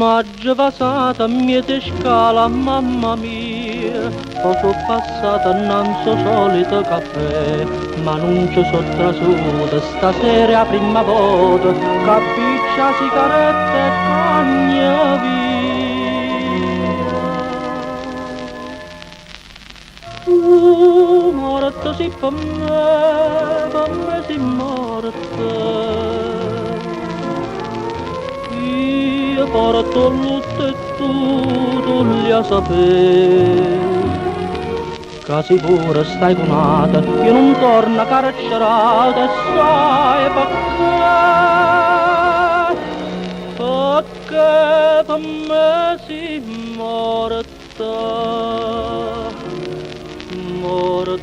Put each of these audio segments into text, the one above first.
Maggio passata miete scala, mamma mia, poi sono passata innanzi al solito caffè, ma non ci sono trasuta, stasera è la prima volta, capiccia sigaretta e cagna via. Morta si per me si morta. Io porto lutto e tu li a sapere. Casi pure stai conata, io non torno carcerata e sai perché per me si morta, per me.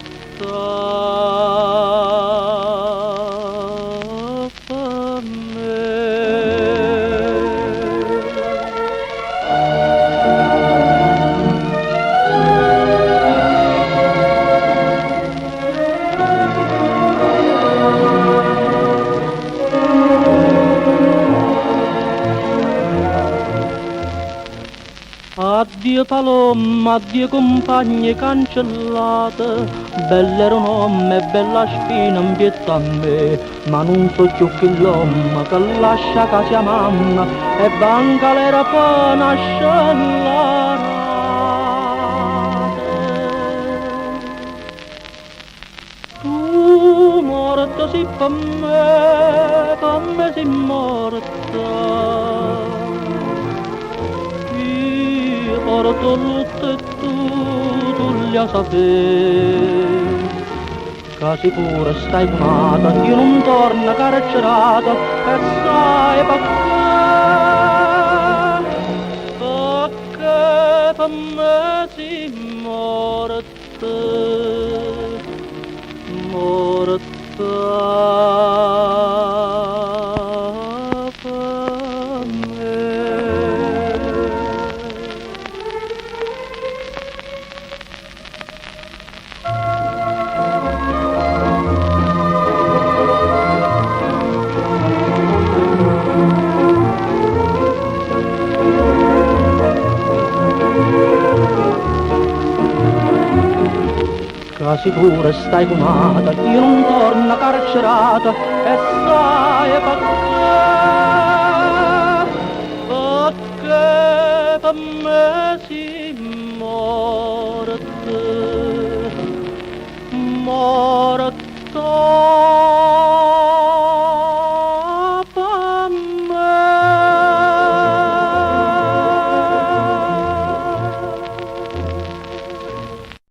Addio palomma, addio compagne cancellate, bella era un'omma e bella spina impietta a me, ma non so più che l'uomo che lascia casa mamma e banca l'era per nascellare. Tu morta si per me si morta. Porto lutto e tu li a sapere. Casi pure stai conata, io non torno carcerata e sai perché per me si morta, per me. Casi pure stai conata, io non torno carcerata e sai perché per me si morte.